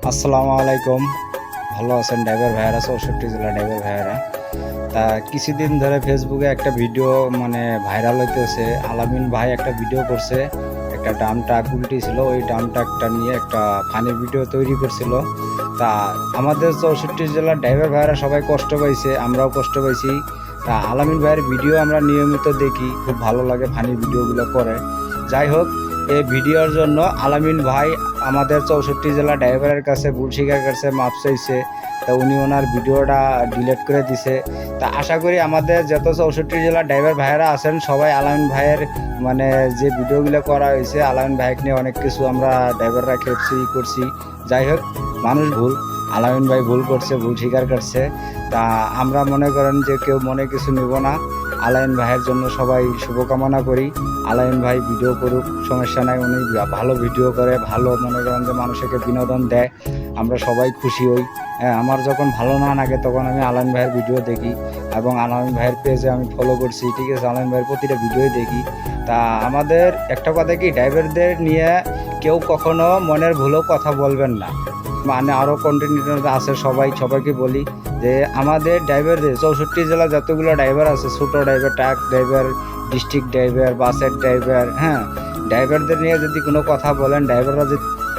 আসসালামু আলাইকুম। ভালো আছেন ড্রাইভার ভাইয়েরা, 64 জেলা ড্রাইভার ভাইয়েরা। তা কিছুদিন ধরে ফেসবুকে একটা ভিডিও ভাইরাল হইতেছে। আলামিন ভাই একটা ভিডিও করছে, একটা ডাম ট্রাক উল্টি ছিল, ওই ডাম ট্রাকটা নিয়ে একটা ফানি ভিডিও তৈরি করছিল। তা আমাদের 64 জেলার ড্রাইভার ভাইয়েরা সবাই কষ্ট পাইছে, আমরাও কষ্ট পাইছি। তা আলামিন ভাইয়ের ভিডিও আমরা নিয়মিত দেখি, খুব ভালো লাগে ফানি ভিডিওগুলো করে। যাই হোক, এই ভিডিওর জন্য আলামিন ভাই আমাদের 64 জেলা ড্রাইভারের কাছে ভুল স্বীকার করছে, মাপ চাইছে। তা উনি ওনার ভিডিওটা ডিলিট করে দিছে। তা আশা করি আমাদের যত 64 জেলা ড্রাইভার ভাইয়েরা আছেন সবাই আলামিন ভাইয়ের যে ভিডিওগুলো করা হয়েছে, আলামিন ভাইকে নিয়ে অনেক কিছু আমরা ড্রাইভাররা করছি। যাই হোক, মানুষ ভুল, আলামিন ভাই ভুল করছে, ভুল স্বীকার করছে। তা আমরা মনে করেন যে কেউ মনে কিছু নেব না। আলামিন ভাইয়ের জন্য সবাই শুভকামনা করি। আলামিন ভাই ভিডিও করুক, সমস্যা নাই। উনি ভালো ভিডিও করে, ভালো মনে করেন যে মানুষকে বিনোদন দেয়, আমরা সবাই খুশি হই। হ্যাঁ, আমার যখন ভালো না লাগে তখন আমি আলামিন ভাইয়ের ভিডিও দেখি এবং আলামিন ভাইয়ের পেজে আমি ফলো করছি, ঠিক আছে। আলামিন ভাইয়ের প্রতিটা ভিডিওই দেখি। তা আমাদের একটা কথা কি, ড্রাইভারদের নিয়ে কেউ কখনো মনের ভুলেও কথা বলবেন না। আরও কন্টিনিউ আছে, সবাইকে বলি যে আমাদের ড্রাইভারদের 64 জেলা যতগুলো ড্রাইভার আছে, ছোটো driver, truck driver, district driver, বাসের ড্রাইভার, হ্যাঁ, ড্রাইভারদের নিয়ে যদি কোনো কথা বলেন,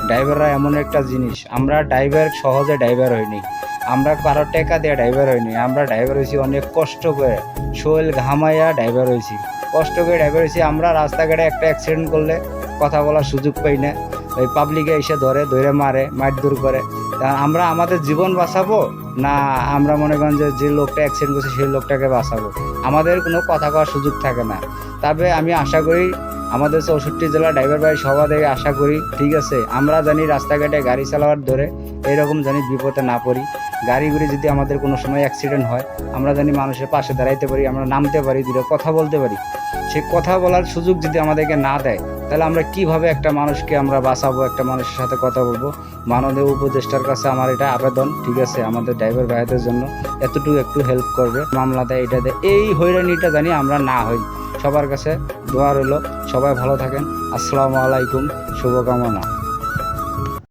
ড্রাইভাররা এমন একটা জিনিস, আমরা ড্রাইভার সহজে ড্রাইভার হইনি, আমরা কারো টাকা দিয়ে ড্রাইভার হইনি। আমরা ড্রাইভার হয়েছি অনেক কষ্ট করে, শরীর ঘামাইয়া ড্রাইভার হয়েছি, কষ্ট করে ড্রাইভার হয়েছি। আমরা রাস্তাঘাটে একটা অ্যাক্সিডেন্ট করলে কথা বলার সুযোগ পাই না, ওই পাবলিকে এসে ধরে মারধর করে। তা আমরা আমাদের জীবন বাঁচাবো না আমরা মনে করেন যে লোকটা অ্যাক্সিডেন্ট করছে সেই লোকটাকে বাঁচাবো? আমাদের কোনো কথা কওয়ার সুযোগ থাকে না। তবে আমি আশা করি আমাদের 64 জেলা ড্রাইভার ভাই সবার থেকে আশা করি, ঠিক আছে, আমরা জানি রাস্তাঘাটে গাড়ি চালাবার ধরে এইরকম জানি বিপদে না পড়ি। গাড়িগুলি যদি আমাদের কোনো সময় অ্যাক্সিডেন্ট হয়, আমরা জানি মানুষের পাশে দাঁড়াইতে পারি, আমরা নামতে পারি, দুটো কথা বলতে পারি। সেই কথা বলার সুযোগ যদি আমাদেরকে না দেয়, তাহলে আমরা কিভাবে একটা মানুষকে আমরা বাঁচাবো, একটা মানুষের সাথে কথা বলবো? মাননীয় উপদেষ্টার কাছে আমার এটা আবেদন, ঠিক আছে, আমাদের ড্রাইভার ভাইদের জন্য একটু হেল্প করবে, মামলা দেয়, এটা দেয়, এই হয়রানিটা জানি আমরা না হই। সবার কাছে দোয়া রইল, সবাই ভালো থাকেন। আসসালামু আলাইকুম, শুভকামনা।